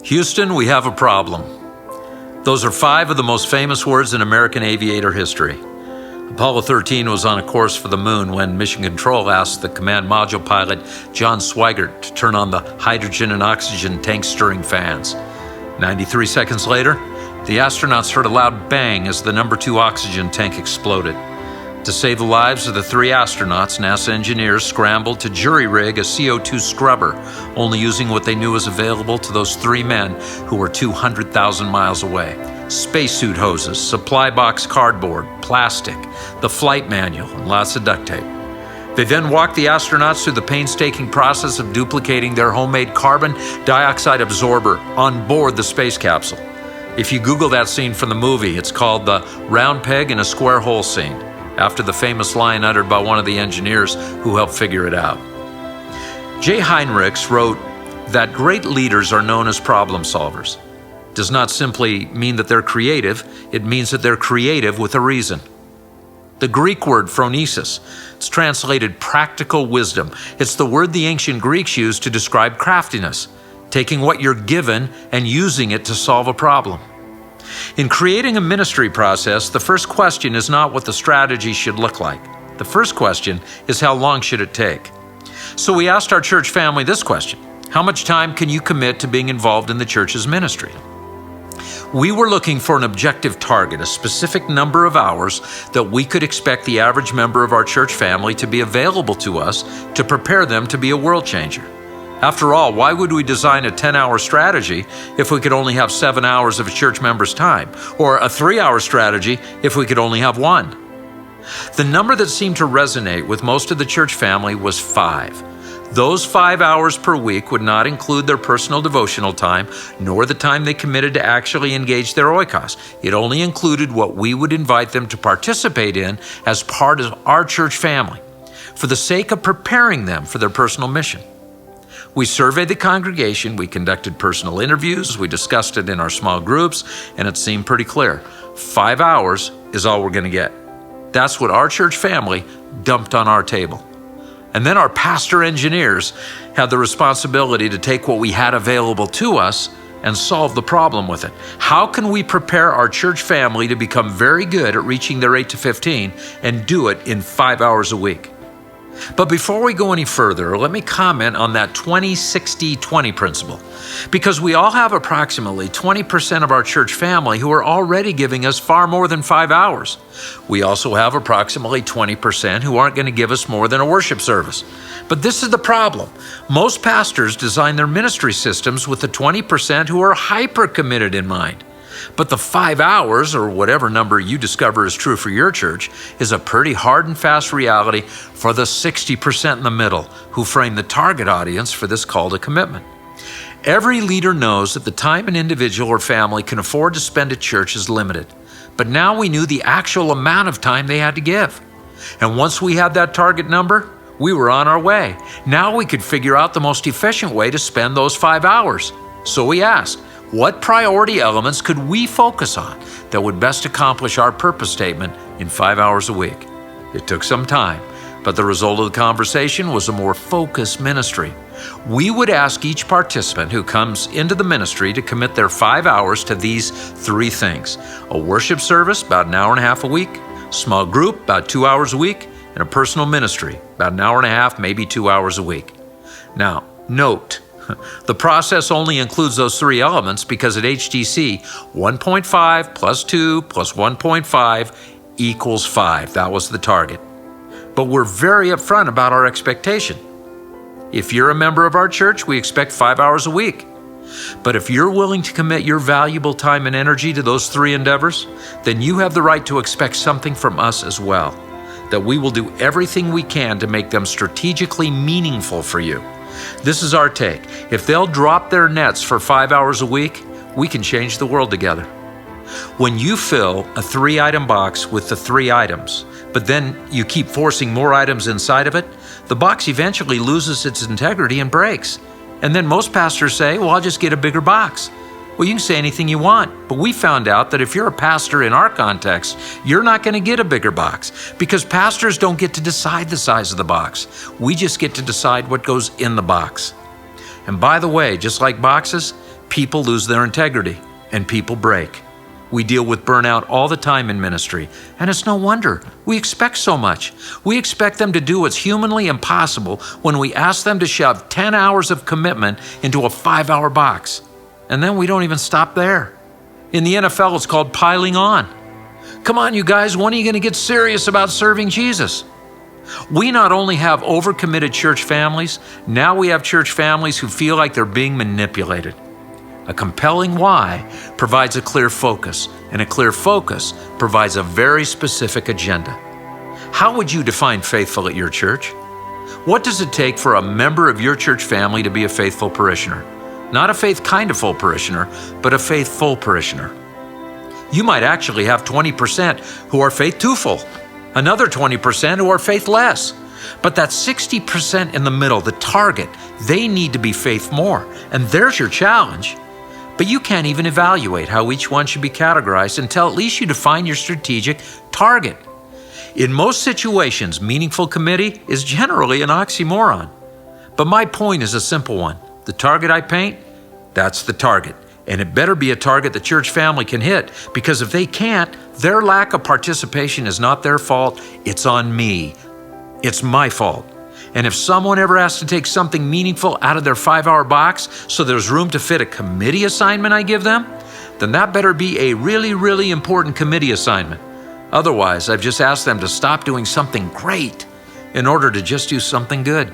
Houston, we have a problem. Those are 5 of the most famous words in American aviator history. Apollo 13 was on a course for the moon when Mission Control asked the command module pilot John Swigert to turn on the hydrogen and oxygen tank stirring fans. 93 seconds later, the astronauts heard a loud bang as the number 2 oxygen tank exploded. To save the lives of the 3 astronauts, NASA engineers scrambled to jury-rig a CO2 scrubber, only using what they knew was available to those 3 men who were 200,000 miles away. Spacesuit hoses, supply box cardboard, plastic, the flight manual, and lots of duct tape. They then walked the astronauts through the painstaking process of duplicating their homemade carbon dioxide absorber on board the space capsule. If you Google that scene from the movie, it's called the round peg in a square hole scene, after the famous line uttered by one of the engineers who helped figure it out. Jay Heinrichs wrote that great leaders are known as problem solvers. It does not simply mean that they're creative, it means that they're creative with a reason. The Greek word phronesis, it's translated practical wisdom. It's the word the ancient Greeks used to describe craftiness, taking what you're given and using it to solve a problem. In creating a ministry process, the first question is not what the strategy should look like. The first question is how long should it take? So we asked our church family this question: how much time can you commit to being involved in the church's ministry? We were looking for an objective target, a specific number of hours that we could expect the average member of our church family to be available to us to prepare them to be a world changer. After all, why would we design a 10-hour strategy if we could only have 7 hours of a church member's time, or a 3-hour strategy if we could only have 1? The number that seemed to resonate with most of the church family was 5. Those 5 hours per week would not include their personal devotional time, nor the time they committed to actually engage their oikos. It only included what we would invite them to participate in as part of our church family, for the sake of preparing them for their personal mission. We surveyed the congregation, we conducted personal interviews, we discussed it in our small groups, and it seemed pretty clear. 5 hours is all we're going to get. That's what our church family dumped on our table. And then our pastor engineers had the responsibility to take what we had available to us and solve the problem with it. How can we prepare our church family to become very good at reaching their 8 to 15 and do it in 5 hours a week? But before we go any further, let me comment on that 20-60-20 principle, because we all have approximately 20% of our church family who are already giving us far more than 5 hours. We also have approximately 20% who aren't going to give us more than a worship service. But this is the problem. Most pastors design their ministry systems with the 20% who are hyper committed in mind. But the 5 hours, or whatever number you discover is true for your church, is a pretty hard and fast reality for the 60% in the middle who frame the target audience for this call to commitment. Every leader knows that the time an individual or family can afford to spend at church is limited. But now we knew the actual amount of time they had to give. And once we had that target number, we were on our way. Now we could figure out the most efficient way to spend those 5 hours. So we asked, what priority elements could we focus on that would best accomplish our purpose statement in 5 hours a week? It took some time, but the result of the conversation was a more focused ministry. We would ask each participant who comes into the ministry to commit their 5 hours to these 3 things: a worship service, about an hour and a half a week, small group, about 2 hours a week, and a personal ministry, about an hour and a half, maybe 2 hours a week. Now, note, the process only includes those 3 elements because at HTC, 1.5 plus 2 plus 1.5 equals 5. That was the target. But we're very upfront about our expectation. If you're a member of our church, we expect 5 hours a week. But if you're willing to commit your valuable time and energy to those 3 endeavors, then you have the right to expect something from us as well, that we will do everything we can to make them strategically meaningful for you. This is our take. If they'll drop their nets for 5 hours a week, we can change the world together. When you fill a 3-item box with the 3 items, but then you keep forcing more items inside of it, the box eventually loses its integrity and breaks. And then most pastors say, well, I'll just get a bigger box. Well, you can say anything you want, but we found out that if you're a pastor in our context, you're not going to get a bigger box, because pastors don't get to decide the size of the box. We just get to decide what goes in the box. And by the way, just like boxes, people lose their integrity and people break. We deal with burnout all the time in ministry, and it's no wonder. We expect so much. We expect them to do what's humanly impossible when we ask them to shove 10 hours of commitment into a 5-hour box. And then we don't even stop there. In the NFL, it's called piling on. Come on, you guys, when are you going to get serious about serving Jesus? We not only have overcommitted church families, now we have church families who feel like they're being manipulated. A compelling why provides a clear focus, and a clear focus provides a very specific agenda. How would you define faithful at your church? What does it take for a member of your church family to be a faithful parishioner? Not a faith kind of full parishioner, but a faithful parishioner. You might actually have 20% who are faith too full, another 20% who are faith less. But that 60% in the middle, the target, they need to be faith more. And there's your challenge. But you can't even evaluate how each one should be categorized until at least you define your strategic target. In most situations, meaningful committee is generally an oxymoron. But my point is a simple one. The target I paint, that's the target. And it better be a target the church family can hit, because if they can't, their lack of participation is not their fault, it's on me. It's my fault. And if someone ever has to take something meaningful out of their 5-hour box so there's room to fit a committee assignment I give them, then that better be a really, really important committee assignment. Otherwise, I've just asked them to stop doing something great in order to just do something good.